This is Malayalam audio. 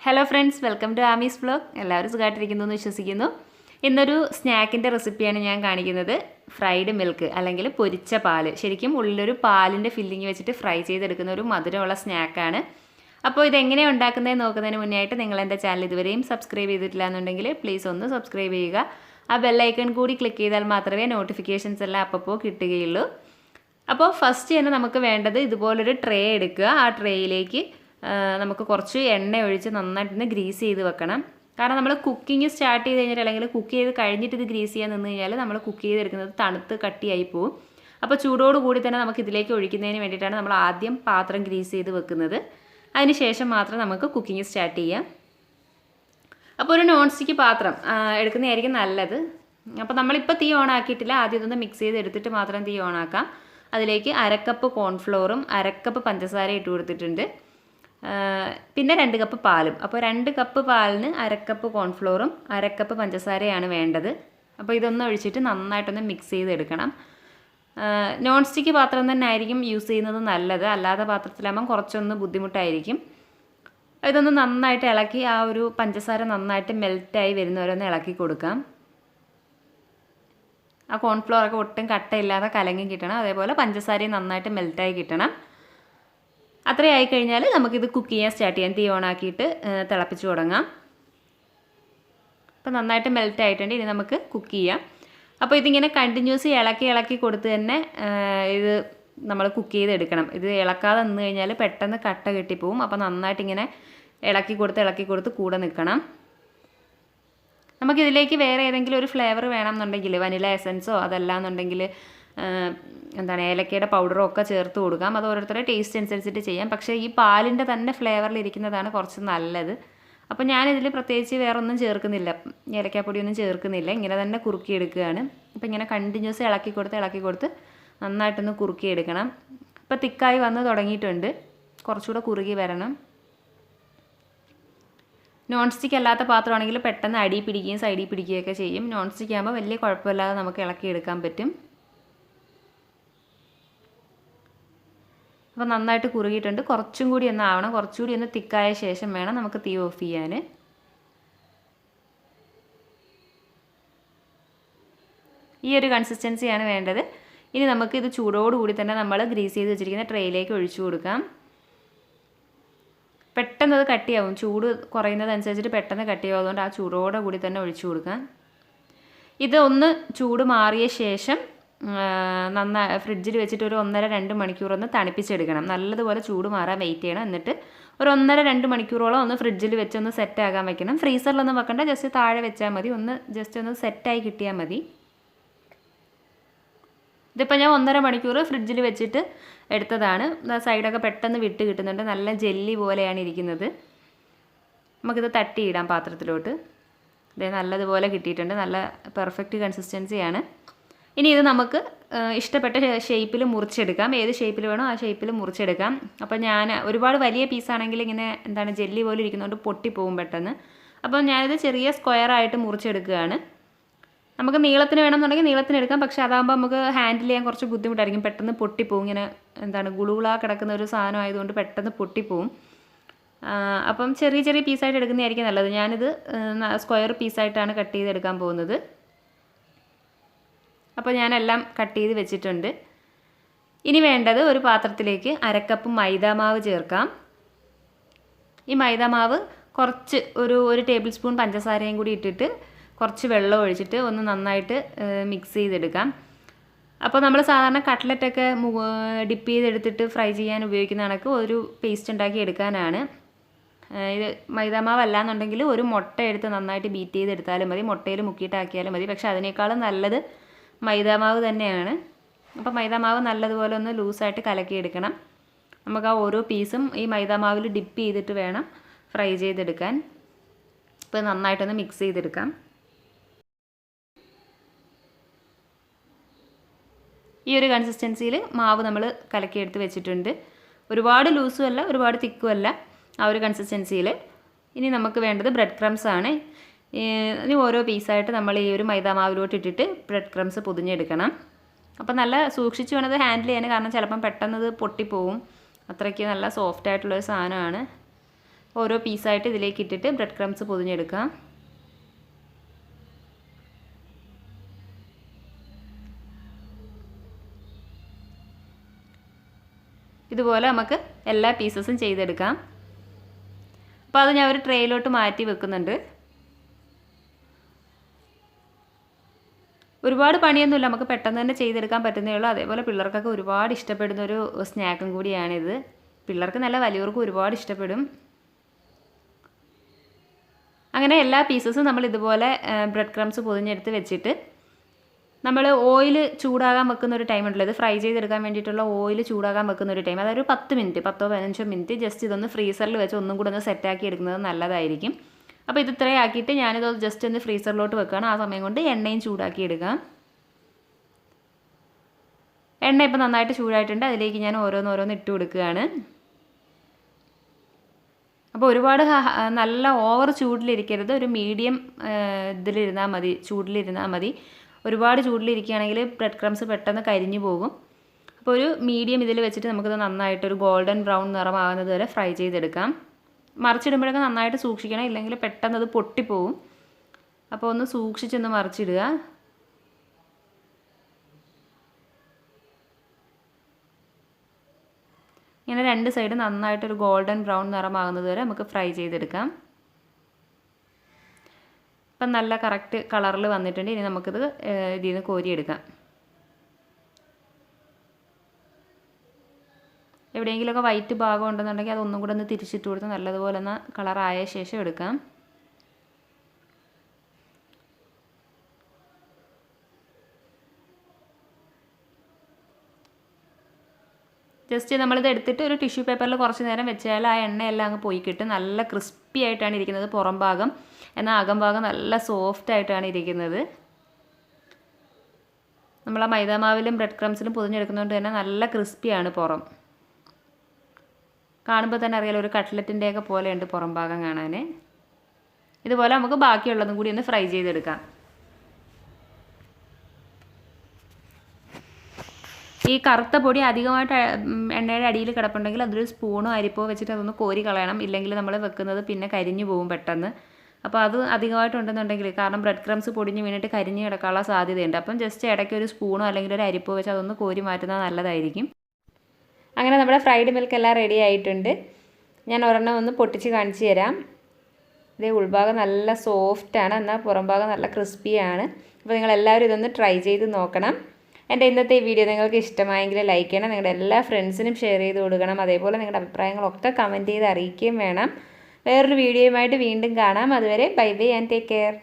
Hello friends, welcome to Amee's vlog. എല്ലാവരും സുഖമായിട്ടിരിക്കുന്നു എന്ന് വിശ്വസിക്കുന്നു. ഇന്നൊരു സ്നാക്കിൻ്റെ റെസിപ്പിയാണ് ഞാൻ കാണിക്കുന്നത്. ഫ്രൈഡ് മിൽക്ക് അല്ലെങ്കിൽ പൊരിച്ച പാല്. ശരിക്കും ഉള്ളിലൊരു പാലിൻ്റെ ഫില്ലിങ് വെച്ചിട്ട് ഫ്രൈ ചെയ്തെടുക്കുന്ന ഒരു മധുരമുള്ള സ്നാക്കാണ്. അപ്പോൾ ഇതെങ്ങനെയാണ് ഉണ്ടാക്കുന്നതെന്ന് നോക്കുന്നതിന് മുന്നേ ആയിട്ട് നിങ്ങൾ എൻ്റെ ചാനൽ ഇതുവരെയും സബ്സ്ക്രൈബ് ചെയ്തിട്ടില്ല എന്നുണ്ടെങ്കിൽ പ്ലീസ് ഒന്ന് സബ്സ്ക്രൈബ് ചെയ്യുക. ആ ബെല്ലൈക്കൺ കൂടി ക്ലിക്ക് ചെയ്താൽ മാത്രമേ നോട്ടിഫിക്കേഷൻസ് എല്ലാം അപ്പോൾ കിട്ടുകയുള്ളൂ. അപ്പോൾ ഫസ്റ്റ് തന്നെ നമുക്ക് വേണ്ടത് ഇതുപോലൊരു ട്രേ എടുക്കുക. ആ ട്രേയിലേക്ക് നമുക്ക് കുറച്ച് എണ്ണ ഒഴിച്ച് നന്നായിട്ടൊന്ന് ഗ്രീസ് ചെയ്ത് വെക്കണം. കാരണം നമ്മൾ കുക്കിംഗ് സ്റ്റാർട്ട് ചെയ്ത് കഴിഞ്ഞിട്ട് അല്ലെങ്കിൽ കുക്ക് ചെയ്ത് കഴിഞ്ഞിട്ട് ഇത് ഗ്രീസ് ചെയ്യാൻ നിന്ന് കഴിഞ്ഞാൽ നമ്മൾ കുക്ക് ചെയ്തെടുക്കുന്നത് തണുത്ത് കട്ടിയായി പോവും. അപ്പോൾ ചൂടോടുകൂടി തന്നെ നമുക്ക് ഇതിലേക്ക് ഒഴിക്കുന്നതിന് വേണ്ടിയിട്ടാണ് നമ്മൾ ആദ്യം പാത്രം ഗ്രീസ് ചെയ്ത് വെക്കുന്നത്. അതിന് ശേഷം മാത്രം നമുക്ക് കുക്കിംഗ് സ്റ്റാർട്ട് ചെയ്യാം. അപ്പോൾ ഒരു നോൺ സ്റ്റിക്ക് പാത്രം എടുക്കുന്നതായിരിക്കും നല്ലത്. അപ്പോൾ നമ്മളിപ്പോൾ തീ ഓൺ ആക്കിയിട്ടില്ല. ആദ്യം ഇതൊന്ന് മിക്സ് ചെയ്ത് എടുത്തിട്ട് മാത്രം തീ ഓൺ ആക്കാം. അതിലേക്ക് 1/2 കപ്പ് കോൺഫ്ലോറും 1/2 കപ്പ് പഞ്ചസാര ഇട്ട് കൊടുത്തിട്ടുണ്ട്. പിന്നെ 2 കപ്പ് പാലും. അപ്പോൾ 2 കപ്പ് പാലിന് 1/2 കപ്പ് കോൺഫ്ലോറും 1/2 കപ്പ് പഞ്ചസാരയാണ് വേണ്ടത്. അപ്പോൾ ഇതൊന്ന് ഒഴിച്ചിട്ട് നന്നായിട്ടൊന്ന് മിക്സ് ചെയ്തെടുക്കണം. നോൺ സ്റ്റിക്ക് പാത്രം തന്നെ ആയിരിക്കും യൂസ് ചെയ്യുന്നത് നല്ലത്. അല്ലാതെ പാത്രത്തിലാകുമ്പം കുറച്ചൊന്ന് ബുദ്ധിമുട്ടായിരിക്കും. ഇതൊന്ന് നന്നായിട്ട് ഇളക്കി ആ ഒരു പഞ്ചസാര നന്നായിട്ട് മെൽറ്റായി വരുന്നവരൊന്ന് ഇളക്കി കൊടുക്കാം. ആ കോൺഫ്ലോറൊക്കെ ഒട്ടും കട്ടയില്ലാതെ കലങ്ങി കിട്ടണം. അതേപോലെ പഞ്ചസാരയും നന്നായിട്ട് മെൽറ്റായി കിട്ടണം. അത്രയും ആയിക്കഴിഞ്ഞാൽ നമുക്കിത് കുക്ക് ചെയ്യാൻ സ്റ്റാർട്ട് ചെയ്യാം. തീ ഓൺ ആക്കിയിട്ട് തിളപ്പിച്ച് തുടങ്ങാം. അപ്പോൾ നന്നായിട്ട് മെൽറ്റ് ആയിട്ടുണ്ട്. ഇനി നമുക്ക് കുക്ക് ചെയ്യാം. അപ്പോൾ ഇതിങ്ങനെ കണ്ടിന്യൂസ് ഇളക്കി കൊടുത്ത് തന്നെ ഇത് നമ്മൾ കുക്ക് ചെയ്തെടുക്കണം. ഇത് ഇളക്കാതെ നിന്ന് കഴിഞ്ഞാൽ പെട്ടെന്ന് കട്ട കെട്ടിപ്പോവും. അപ്പോൾ നന്നായിട്ട് ഇങ്ങനെ ഇളക്കി കൊടുത്ത് കൂടെ നിൽക്കണം. നമുക്കിതിലേക്ക് വേറെ ഏതെങ്കിലും ഒരു ഫ്ലേവർ വേണമെന്നുണ്ടെങ്കിൽ വനില എസൻസോ അതല്ലാന്നുണ്ടെങ്കിൽ ഏലക്കയുടെ പൗഡറോ ഒക്കെ ചേർത്ത് കൊടുക്കാം. അത് ഓരോരുത്തരുടെ ടേസ്റ്റ് അനുസരിച്ചിട്ട് ചെയ്യാം. പക്ഷേ ഈ പാലിൻ്റെ തന്നെ ഫ്ലേവറിൽ ഇരിക്കുന്നതാണ് കുറച്ച് നല്ലത്. അപ്പോൾ ഞാനിതിൽ പ്രത്യേകിച്ച് വേറെ ഒന്നും ചേർക്കുന്നില്ല. ഏലക്കാപ്പൊടിയൊന്നും ചേർക്കുന്നില്ല. ഇങ്ങനെ തന്നെ കുറുക്കിയെടുക്കുകയാണ്. അപ്പോൾ ഇങ്ങനെ കണ്ടിന്യൂസ് ഇളക്കി കൊടുത്ത് നന്നായിട്ടൊന്ന് കുറുക്കിയെടുക്കണം. ഇപ്പോൾ തിക്കായി വന്ന് തുടങ്ങിയിട്ടുണ്ട്. കുറച്ചുകൂടെ കുറുകി വരണം. നോൺ സ്റ്റിക്ക് അല്ലാത്ത പാത്രമാണെങ്കിൽ പെട്ടെന്ന് അടി പിടിക്കുകയും സൈഡിൽ പിടിക്കുകയൊക്കെ ചെയ്യും. നോൺ സ്റ്റിക്ക് ആകുമ്പോൾ വലിയ കുഴപ്പമില്ലാതെ നമുക്ക് ഇളക്കിയെടുക്കാൻ പറ്റും. അപ്പോൾ നന്നായിട്ട് കുറുകിയിട്ടുണ്ട്. കുറച്ചും കൂടി ഒന്ന് ആവണം. കുറച്ചുകൂടി ഒന്ന് തിക്കായ ശേഷം വേണം നമുക്ക് തീ ഓഫ് ചെയ്യാൻ. ഈ ഒരു കൺസിസ്റ്റൻസിയാണ് വേണ്ടത്. ഇനി നമുക്ക് ഇത് ചൂടോടുകൂടി തന്നെ നമ്മൾ ഗ്രീസ് ചെയ്ത് വെച്ചിരിക്കുന്ന ട്രേയിലേക്ക് ഒഴിച്ചു കൊടുക്കാം. പെട്ടെന്ന് അത് കട്ടിയാവും. ചൂട് കുറയുന്നതനുസരിച്ചിട്ട് പെട്ടെന്ന് കട്ടിയാവും. അതുകൊണ്ട് ആ ചൂടോടെ കൂടി തന്നെ ഒഴിച്ചു കൊടുക്കാം. ഇത് ഒന്ന് ചൂട് മാറിയ ശേഷം നന്നായി ഫ്രിഡ്ജിൽ വെച്ചിട്ട് ഒരു 1.5-2 മണിക്കൂർ ഒന്ന് തണുപ്പിച്ചെടുക്കണം. നല്ലതുപോലെ ചൂട് മാറാൻ വെയിറ്റ് ചെയ്യണം. എന്നിട്ട് ഒരു 1.5-2 മണിക്കൂറോളം ഒന്ന് ഫ്രിഡ്ജിൽ വെച്ചൊന്ന് സെറ്റാകാൻ വെക്കണം. ഫ്രീസറിലൊന്നും വെക്കണ്ട, ജസ്റ്റ് താഴെ വെച്ചാൽ മതി. ജസ്റ്റ് ഒന്ന് സെറ്റായി കിട്ടിയാൽ മതി. ഇതിപ്പോൾ ഞാൻ 1.5 മണിക്കൂർ ഫ്രിഡ്ജിൽ വെച്ചിട്ട് എടുത്തതാണ്. സൈഡൊക്കെ പെട്ടെന്ന് വിട്ട് കിട്ടുന്നുണ്ട്. നല്ല ജെല്ലി പോലെയാണ് ഇരിക്കുന്നത്. നമുക്കിത് തട്ടിയിടാം പാത്രത്തിലോട്ട്. ഇത് നല്ലതുപോലെ കിട്ടിയിട്ടുണ്ട്. നല്ല പെർഫെക്റ്റ് കൺസിസ്റ്റൻസിയാണ്. ഇനി ഇത് നമുക്ക് ഇഷ്ടപ്പെട്ട ഷേപ്പിൽ മുറിച്ചെടുക്കാം. ഏത് ഷേപ്പിൽ വേണോ ആ ഷേപ്പിൽ മുറിച്ചെടുക്കാം. അപ്പോൾ ഞാൻ ഒരുപാട് വലിയ പീസാണെങ്കിൽ ഇങ്ങനെ ജെല്ലി പോലെ ഇരിക്കുന്നതുകൊണ്ട് പൊട്ടിപ്പോവും പെട്ടെന്ന്. അപ്പോൾ ഞാനിത് ചെറിയ സ്ക്വയറായിട്ട് മുറിച്ചെടുക്കുകയാണ്. നമുക്ക് നീളത്തിന് വേണമെന്നുണ്ടെങ്കിൽ നീളത്തിന് എടുക്കാം. പക്ഷേ അതാകുമ്പോൾ നമുക്ക് ഹാൻഡിൽ ചെയ്യാൻ കുറച്ച് ബുദ്ധിമുട്ടായിരിക്കും. പെട്ടെന്ന് പൊട്ടിപ്പോവും. ഇങ്ങനെ ഗുളുകുളാ കിടക്കുന്ന ഒരു സാധനം ആയതുകൊണ്ട് പെട്ടെന്ന് പൊട്ടിപ്പോവും. അപ്പം ചെറിയ പീസായിട്ട് എടുക്കുന്നതായിരിക്കും നല്ലത്. ഞാനിത് സ്ക്വയർ പീസായിട്ടാണ് കട്ട് ചെയ്തെടുക്കാൻ പോകുന്നത്. അപ്പോൾ ഞാനെല്ലാം കട്ട് ചെയ്ത് വെച്ചിട്ടുണ്ട്. ഇനി വേണ്ടത് ഒരു പാത്രത്തിലേക്ക് 1/2 കപ്പ് മൈദാമാവ് ചേർക്കാം. ഈ മൈദാമാവ് കുറച്ച് ഒരു ടേബിൾ സ്പൂൺ പഞ്ചസാരയും കൂടി ഇട്ടിട്ട് കുറച്ച് വെള്ളം ഒഴിച്ചിട്ട് ഒന്ന് നന്നായിട്ട് മിക്സ് ചെയ്തെടുക്കാം. അപ്പോൾ നമ്മൾ സാധാരണ കട്ട്ലറ്റൊക്കെ ഡിപ്പ് ചെയ്തെടുത്തിട്ട് ഫ്രൈ ചെയ്യാൻ ഉപയോഗിക്കുന്ന കണക്ക് ഒരു പേസ്റ്റ് ഉണ്ടാക്കി എടുക്കാനാണ്. ഇത് മൈദാമാവ് അല്ലാന്നുണ്ടെങ്കിൽ ഒരു മുട്ട എടുത്ത് നന്നായിട്ട് ബീറ്റ് ചെയ്തെടുത്താലും മതി. മുട്ടയിൽ മുക്കിയിട്ടാക്കിയാലും മതി. പക്ഷേ അതിനേക്കാളും നല്ലത് മൈദാമാവ് തന്നെയാണ്. അപ്പോൾ മൈദാമാവ് നല്ലതുപോലെ ഒന്ന് ലൂസായിട്ട് കലക്കിയെടുക്കണം. നമുക്ക് ആ ഓരോ പീസും ഈ മൈദാമാവിൽ ഡിപ്പ് ചെയ്തിട്ട് വേണം ഫ്രൈ ചെയ്തെടുക്കാൻ. ഇപ്പോൾ നന്നായിട്ടൊന്ന് മിക്സ് ചെയ്തെടുക്കാം. ഈ ഒരു കൺസിസ്റ്റൻസിയിൽ മാവ് നമ്മൾ കലക്കിയെടുത്ത് വെച്ചിട്ടുണ്ട്. ഒരുപാട് ലൂസും അല്ല ഒരുപാട് തിക്കും അല്ല, ആ ഒരു കൺസിസ്റ്റൻസിയിൽ. ഇനി നമുക്ക് വേണ്ടത് ബ്രെഡ് ക്രംസ് ആണ്. ഇനി ഓരോ പീസായിട്ട് നമ്മൾ ഈ ഒരു മൈദാമാവിലോട്ട് ഇട്ടിട്ട് ബ്രെഡ് ക്രംസ് പൊതിഞ്ഞെടുക്കണം. അപ്പോൾ നല്ല സൂക്ഷിച്ച് വേണത് ഹാൻഡിൽ ചെയ്യാൻ. കാരണം ചിലപ്പം പെട്ടെന്ന് ഇത് പൊട്ടിപ്പോവും. അത്രയ്ക്ക് നല്ല സോഫ്റ്റ് ആയിട്ടുള്ളൊരു സാധനമാണ്. ഓരോ പീസായിട്ട് ഇതിലേക്ക് ഇട്ടിട്ട് ബ്രെഡ് ക്രംസ് പൊതിഞ്ഞെടുക്കാം. ഇതുപോലെ നമുക്ക് എല്ലാ പീസസും ചെയ്തെടുക്കാം. അപ്പോൾ അത് ഞാൻ ഒരു ട്രേയിലോട്ട് മാറ്റി വെക്കുന്നുണ്ട്. ഒരുപാട് പണിയൊന്നുമില്ല, നമുക്ക് പെട്ടെന്ന് തന്നെ ചെയ്തെടുക്കാൻ പറ്റുന്നേ ഉള്ളൂ. അതേപോലെ പിള്ളേർക്കൊക്കെ ഒരുപാട് ഇഷ്ടപ്പെടുന്ന ഒരു സ്നാക്കും കൂടിയാണിത്. പിള്ളേർക്ക് നല്ല വലിയവർക്കും ഒരുപാട് ഇഷ്ടപ്പെടും. അങ്ങനെ എല്ലാ പീസസും നമ്മൾ ഇതുപോലെ ബ്രെഡ് ക്രംസ് പൊതിഞ്ഞെടുത്ത് വെച്ചിട്ട് നമ്മൾ ഓയിൽ ചൂടാകാൻ വെക്കുന്ന ഒരു ടൈം ഉണ്ടല്ലോ, ഇത് ഫ്രൈ ചെയ്തെടുക്കാൻ വേണ്ടിയിട്ടുള്ള ഓയിൽ ചൂടാകാൻ വെക്കുന്ന ഒരു ടൈം, അതായത് ഒരു 10 മിനിറ്റ് 10-15 മിനിറ്റ് ജസ്റ്റ് ഇതൊന്ന് ഫ്രീസറിൽ വെച്ച് ഒന്നും കൂടെ ഒന്ന് സെറ്റാക്കി എടുക്കുന്നത് നല്ലതായിരിക്കും. അപ്പോൾ ഇത് ഇത്രയും ആക്കിയിട്ട് ഞാനിത് ജസ്റ്റ് ഒന്ന് ഫ്രീസറിലോട്ട് വെക്കുകയാണ്. ആ സമയം കൊണ്ട് എണ്ണയും ചൂടാക്കി എടുക്കാം. എണ്ണ ഇപ്പോൾ നന്നായിട്ട് ചൂടായിട്ടുണ്ട്. അതിലേക്ക് ഞാൻ ഓരോന്നോരോന്ന് ഇട്ട് കൊടുക്കുകയാണ്. അപ്പോൾ ഒരുപാട് നല്ല ഓവർ ചൂടിലിരിക്കരുത്, ഒരു മീഡിയം ഇതിലിരുന്നാൽ മതി, ചൂടിലിരുന്നാൽ മതി. ഒരുപാട് ചൂടിലിരിക്കുകയാണെങ്കിൽ ബ്രെഡ് ക്രംസ് പെട്ടെന്ന് കരിഞ്ഞു പോകും. അപ്പോൾ ഒരു മീഡിയം ഇതിൽ വെച്ചിട്ട് നമുക്കിത് നന്നായിട്ടൊരു ഗോൾഡൻ ബ്രൗൺ നിറമാകുന്നത് വരെ ഫ്രൈ ചെയ്തെടുക്കാം. മറിച്ചിടുമ്പോഴൊക്കെ നന്നായിട്ട് സൂക്ഷിക്കണം, ഇല്ലെങ്കിൽ പെട്ടെന്ന് അത് പൊട്ടിപ്പോവും. അപ്പോൾ ഒന്ന് സൂക്ഷിച്ചൊന്ന് മറിച്ചിടുക. ഇങ്ങനെ രണ്ട് സൈഡ് നന്നായിട്ടൊരു ഗോൾഡൻ ബ്രൗൺ നിറമാകുന്നത് വരെ നമുക്ക് ഫ്രൈ ചെയ്തെടുക്കാം. ഇപ്പം നല്ല കറക്റ്റ് കളറിൽ വന്നിട്ടുണ്ട്. ഇനി നമുക്കിത് ഇതിൽ നിന്ന് കോരിയെടുക്കാം. എവിടെയെങ്കിലുമൊക്കെ വൈറ്റ് ഭാഗം ഉണ്ടെന്നുണ്ടെങ്കിൽ അതൊന്നും കൂടെ ഒന്ന് തിരിച്ചിട്ട് കൊടുത്ത് നല്ലതുപോലെ ഒന്ന് കളറായ ശേഷം എടുക്കാം. ജസ്റ്റ് നമ്മളിത് എടുത്തിട്ട് ഒരു ടിഷ്യൂ പേപ്പറിൽ കുറച്ച് നേരം വെച്ചാൽ ആ എണ്ണയെല്ലാം അങ്ങ് പോയി കിട്ടും. നല്ല ക്രിസ്പി ആയിട്ടാണ് ഇരിക്കുന്നത് പുറം ഭാഗം, എന്നാൽ അകം ഭാഗം നല്ല സോഫ്റ്റ് ആയിട്ടാണ് ഇരിക്കുന്നത്. നമ്മൾ ആ മൈദാമാവിലും ബ്രെഡ് ക്രംസിലും പൊതിഞ്ഞെടുക്കുന്നതുകൊണ്ട് തന്നെ നല്ല ക്രിസ്പിയാണ് പുറം. കാണുമ്പോൾ തന്നെ അറിയാലോ, ഒരു കട്ട്ലറ്റിൻ്റെയൊക്കെ പോലെയുണ്ട് പുറം ഭാഗം കാണാൻ. ഇതുപോലെ നമുക്ക് ബാക്കിയുള്ളതും കൂടി ഒന്ന് ഫ്രൈ ചെയ്തെടുക്കാം. ഈ കറുത്ത പൊടി അധികമായിട്ട് എണ്ണയുടെ അടിയിൽ കിടപ്പുണ്ടെങ്കിൽ അതൊരു സ്പൂണോ അരിപ്പോ വെച്ചിട്ട് അതൊന്ന് കോരി കളയണം, ഇല്ലെങ്കിൽ നമ്മൾ വെക്കുന്നത് പിന്നെ കരിഞ്ഞു പോകും പെട്ടെന്ന്. അപ്പോൾ അത് അധികമായിട്ടുണ്ടെന്നുണ്ടെങ്കിൽ, കാരണം ബ്രെഡ് ക്രംസ് പൊടിഞ്ഞ് വീണിട്ട് കരിഞ്ഞ് കിടക്കാനുള്ള സാധ്യതയുണ്ട്. അപ്പം ജസ്റ്റ് ഇടയ്ക്ക് ഒരു സ്പൂണോ അല്ലെങ്കിൽ ഒരു അരിപ്പോ വെച്ച് അതൊന്ന് കോരി മാറ്റുന്നത് നല്ലതായിരിക്കും. അങ്ങനെ നമ്മുടെ ഫ്രൈഡ് മിൽക്ക് എല്ലാം റെഡി ആയിട്ടുണ്ട്. ഞാൻ ഒരെണ്ണം ഒന്ന് പൊട്ടിച്ച് കാണിച്ചു തരാം. ഇതേ ഉൾഭാഗം നല്ല സോഫ്റ്റാണ്, എന്നാൽ പുറം ഭാഗം നല്ല ക്രിസ്പിയാണ്. അപ്പോൾ നിങ്ങളെല്ലാവരും ഇതൊന്ന് ട്രൈ ചെയ്ത് നോക്കണം. എൻ്റെ ഇന്നത്തെ ഈ വീഡിയോ നിങ്ങൾക്ക് ഇഷ്ടമായെങ്കിൽ ലൈക്ക് ചെയ്യണം, നിങ്ങളുടെ എല്ലാ ഫ്രണ്ട്സിനും ഷെയർ ചെയ്ത് കൊടുക്കണം. അതേപോലെ നിങ്ങളുടെ അഭിപ്രായങ്ങളൊക്കെ കമൻറ്റ് ചെയ്ത് അറിയിക്കുകയും വേണം. വേറൊരു വീഡിയോയുമായിട്ട് വീണ്ടും കാണാം. അതുവരെ bye bye and take care.